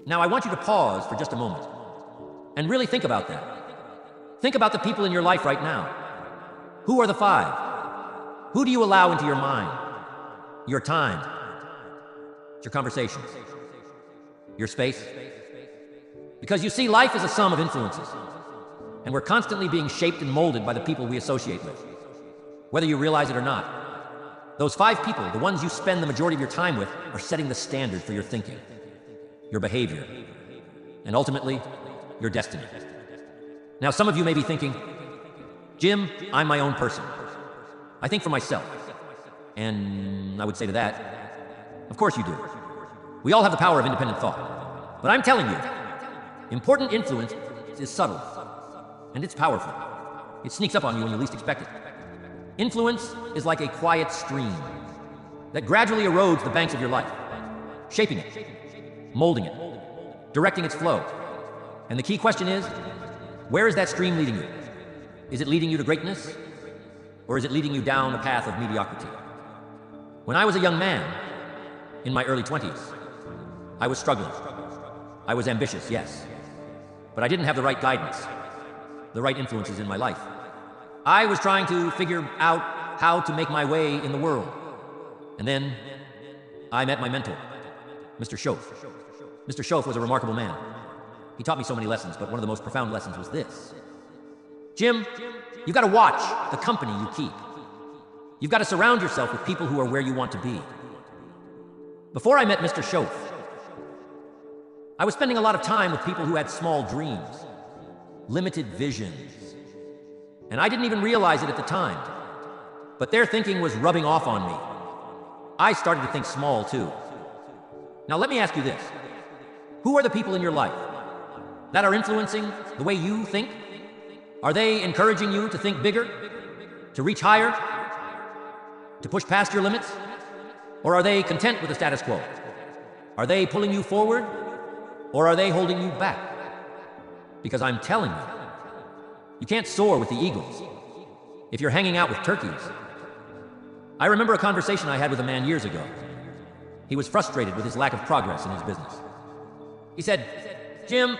Now, I want you to pause for just a moment and really think about that. Think about the people in your life right now. Who are the 5? Who do you allow into your mind, your time, your conversations, your space? Because you see, life is a sum of influences, and we're constantly being shaped and molded by the people we associate with, whether you realize it or not. Those 5 people, the ones you spend the majority of your time with, are setting the standard for your thinking, your behavior, and ultimately, your destiny. Now, some of you may be thinking, Jim, I'm my own person. I think for myself. And I would say to that, of course you do. We all have the power of independent thought. But I'm telling you, important influence is subtle, and it's powerful. It sneaks up on you when you least expect it. Influence is like a quiet stream that gradually erodes the banks of your life, shaping it, molding it, directing its flow. And the key question is, where is that stream leading you? Is it leading you to greatness, or is it leading you down a path of mediocrity? When I was a young man, in my early 20s, I was struggling. I was ambitious, yes, but I didn't have the right guidance, the right influences in my life. I was trying to figure out how to make my way in the world. And then I met my mentor, Mr. Shoaff. Mr. Shoaff was a remarkable man. He taught me so many lessons, but one of the most profound lessons was this. Jim, you've got to watch the company you keep. You've got to surround yourself with people who are where you want to be. Before I met Mr. Shoaff, I was spending a lot of time with people who had small dreams, limited visions. And I didn't even realize it at the time, but their thinking was rubbing off on me. I started to think small too. Now let me ask you this. Who are the people in your life that are influencing the way you think? Are they encouraging you to think bigger, to reach higher, to push past your limits? Or are they content with the status quo? Are they pulling you forward, or are they holding you back? Because I'm telling you, you can't soar with the eagles if you're hanging out with turkeys. I remember a conversation I had with a man years ago. He was frustrated with his lack of progress in his business. He said, Jim,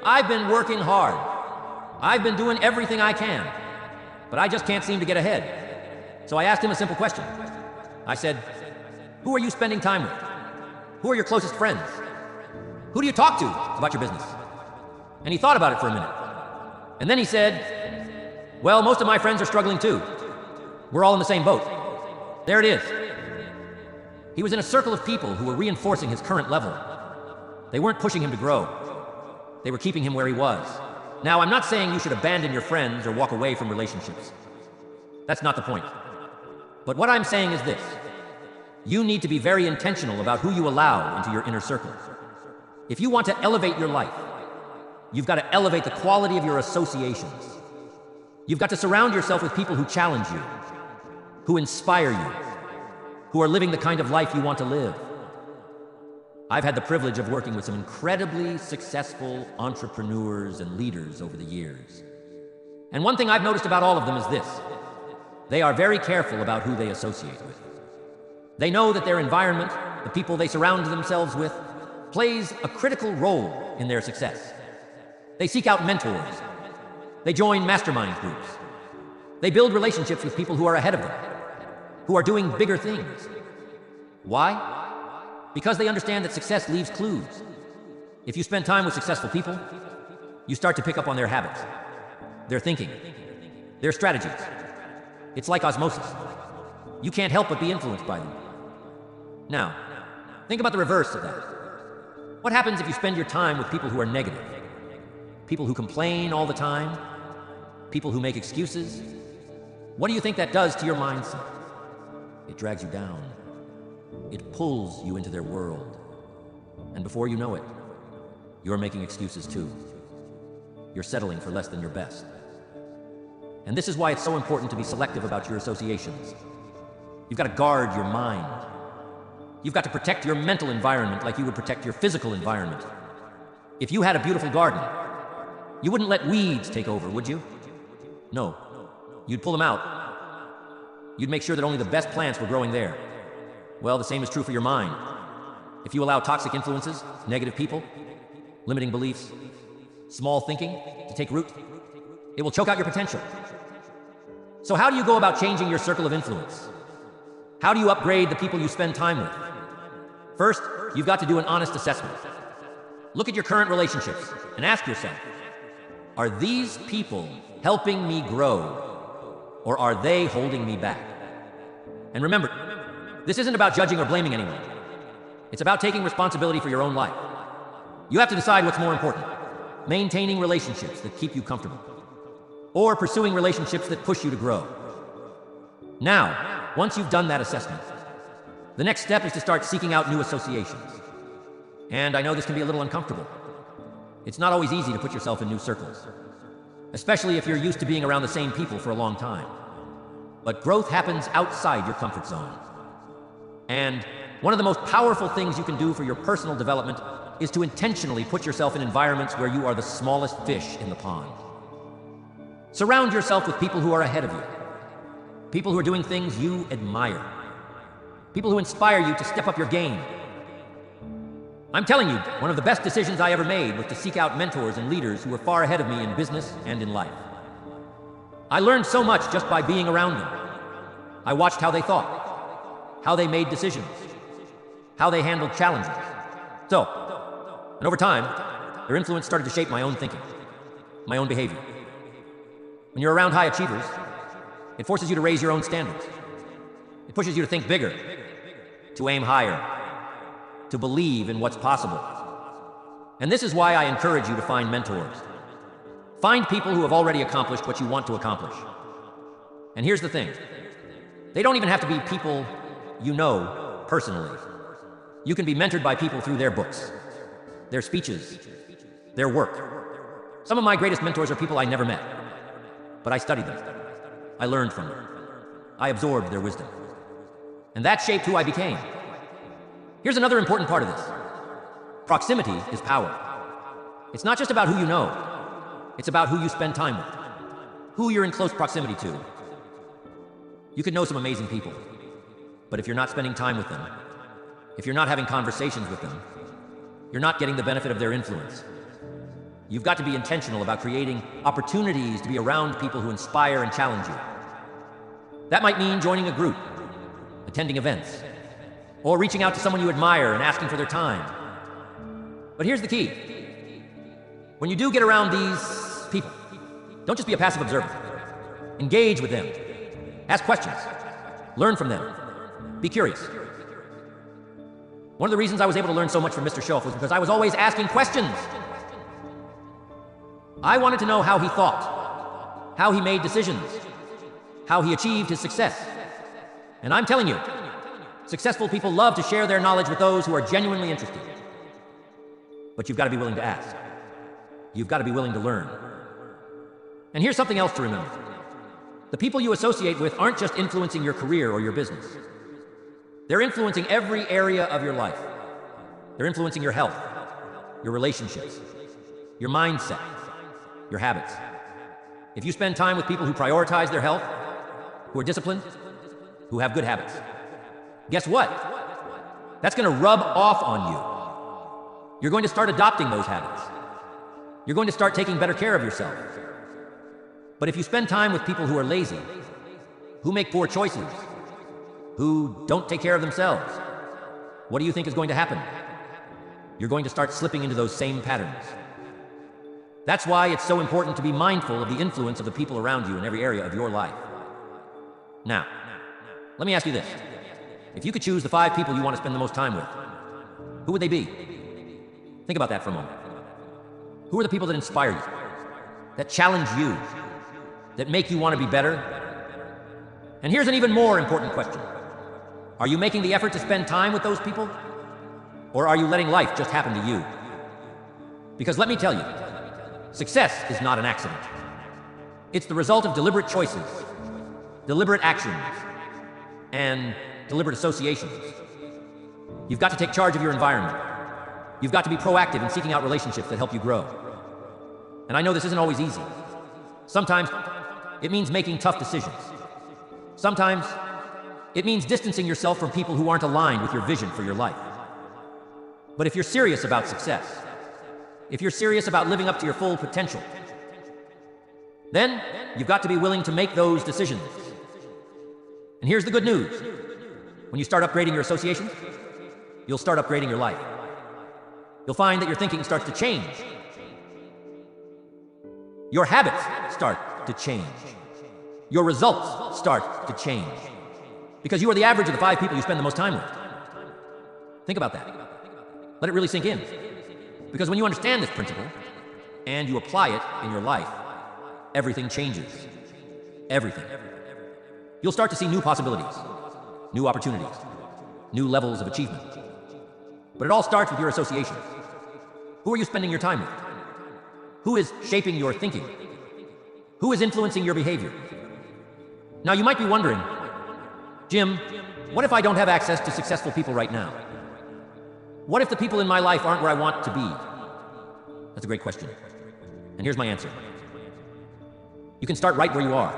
I've been working hard. I've been doing everything I can, but I just can't seem to get ahead. So I asked him a simple question. I said, who are you spending time with? Who are your closest friends? Who do you talk to about your business? And he thought about it for a minute. And then he said, well, most of my friends are struggling too. We're all in the same boat. There it is. He was in a circle of people who were reinforcing his current level. They weren't pushing him to grow. They were keeping him where he was. Now, I'm not saying you should abandon your friends or walk away from relationships. That's not the point. But what I'm saying is this. You need to be very intentional about who you allow into your inner circle. If you want to elevate your life, you've got to elevate the quality of your associations. You've got to surround yourself with people who challenge you, who inspire you, who are living the kind of life you want to live. I've had the privilege of working with some incredibly successful entrepreneurs and leaders over the years. And one thing I've noticed about all of them is this. They are very careful about who they associate with. They know that their environment, the people they surround themselves with, plays a critical role in their success. They seek out mentors. They join mastermind groups. They build relationships with people who are ahead of them, who are doing bigger things. Why? Because they understand that success leaves clues. If you spend time with successful people, you start to pick up on their habits, their thinking, their strategies. It's like osmosis. You can't help but be influenced by them. Now, think about the reverse of that. What happens if you spend your time with people who are negative? People who complain all the time? People who make excuses? What do you think that does to your mindset? It drags you down. It pulls you into their world. And before you know it, you're making excuses too. You're settling for less than your best. And this is why it's so important to be selective about your associations. You've got to guard your mind. You've got to protect your mental environment like you would protect your physical environment. If you had a beautiful garden, you wouldn't let weeds take over, would you? No. You'd pull them out. You'd make sure that only the best plants were growing there. Well, the same is true for your mind. If you allow toxic influences, negative people, limiting beliefs, small thinking to take root, it will choke out your potential. So how do you go about changing your circle of influence? How do you upgrade the people you spend time with? First, you've got to do an honest assessment. Look at your current relationships and ask yourself, are these people helping me grow, or are they holding me back? And remember, this isn't about judging or blaming anyone. It's about taking responsibility for your own life. You have to decide what's more important: maintaining relationships that keep you comfortable, or pursuing relationships that push you to grow. Now, once you've done that assessment, the next step is to start seeking out new associations. And I know this can be a little uncomfortable. It's not always easy to put yourself in new circles, especially if you're used to being around the same people for a long time. But growth happens outside your comfort zone. And one of the most powerful things you can do for your personal development is to intentionally put yourself in environments where you are the smallest fish in the pond. Surround yourself with people who are ahead of you, people who are doing things you admire, people who inspire you to step up your game. I'm telling you, one of the best decisions I ever made was to seek out mentors and leaders who were far ahead of me in business and in life. I learned so much just by being around them. I watched how they thought, how they made decisions, how they handled challenges. And over time, their influence started to shape my own thinking, my own behavior. When you're around high achievers, it forces you to raise your own standards. It pushes you to think bigger, to aim higher, to believe in what's possible. And this is why I encourage you to find mentors. Find people who have already accomplished what you want to accomplish. And here's the thing: they don't even have to be people you know personally. You can be mentored by people through their books, their speeches, their work. Some of my greatest mentors are people I never met, but I studied them. I learned from them. I absorbed their wisdom. And that shaped who I became. Here's another important part of this. Proximity is power. It's not just about who you know. It's about who you spend time with, who you're in close proximity to. You could know some amazing people, but if you're not spending time with them, if you're not having conversations with them, you're not getting the benefit of their influence. You've got to be intentional about creating opportunities to be around people who inspire and challenge you. That might mean joining a group, attending events, or reaching out to someone you admire and asking for their time. But here's the key. When you do get around these people, don't just be a passive observer. Engage with them. Ask questions. Learn from them. Be curious. One of the reasons I was able to learn so much from Mr. Shoaff was because I was always asking questions. I wanted to know how he thought, how he made decisions, how he achieved his success. And I'm telling you, successful people love to share their knowledge with those who are genuinely interested. But you've got to be willing to ask. You've got to be willing to learn. And here's something else to remember. The people you associate with aren't just influencing your career or your business. They're influencing every area of your life. They're influencing your health, your relationships, your mindset, your habits. If you spend time with people who prioritize their health, who are disciplined, who have good habits, guess what? That's going to rub off on you. You're going to start adopting those habits. You're going to start taking better care of yourself. But if you spend time with people who are lazy, who make poor choices, who don't take care of themselves, what do you think is going to happen? You're going to start slipping into those same patterns. That's why it's so important to be mindful of the influence of the people around you in every area of your life. Now, let me ask you this. If you could choose the 5 people you want to spend the most time with, who would they be? Think about that for a moment. Who are the people that inspire you, that challenge you, that make you want to be better? And here's an even more important question. Are you making the effort to spend time with those people? Or are you letting life just happen to you? Because let me tell you, success is not an accident. It's the result of deliberate choices, deliberate actions, and deliberate associations. You've got to take charge of your environment. You've got to be proactive in seeking out relationships that help you grow. And I know this isn't always easy. Sometimes it means making tough decisions. Sometimes it means distancing yourself from people who aren't aligned with your vision for your life. But if you're serious about success, if you're serious about living up to your full potential, then you've got to be willing to make those decisions. And here's the good news. When you start upgrading your associations, you'll start upgrading your life. You'll find that your thinking starts to change. Your habits start to change. Your results start to change. Because you are the average of the 5 people you spend the most time with. Think about that. Let it really sink in. Because when you understand this principle, and you apply it in your life, everything changes. Everything. You'll start to see new possibilities, new opportunities, new levels of achievement. But it all starts with your association. Who are you spending your time with? Who is shaping your thinking? Who is influencing your behavior? Now you might be wondering, Jim, what if I don't have access to successful people right now? What if the people in my life aren't where I want to be? That's a great question. And here's my answer. You can start right where you are.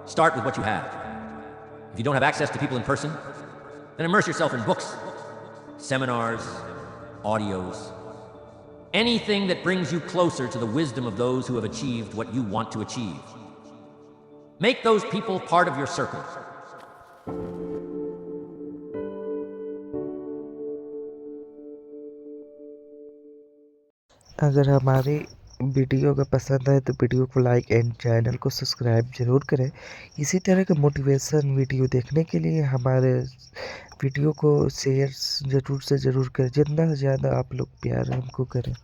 Start with what you have. If you don't have access to people in person, then immerse yourself in books, seminars, audios, anything that brings you closer to the wisdom of those who have achieved what you want to achieve. Make those people part of your circle. अगर हमारी video अगर पसंद आए तो video को like and channel को subscribe ज़रूर करें। इसी तरह के मोटिवेशन वीडियो देखने के लिए हमारे वीडियो को शेयर ज़रूर से ज़रूर करें। जितना ज़्यादा आप लोग प्यार हमको करें।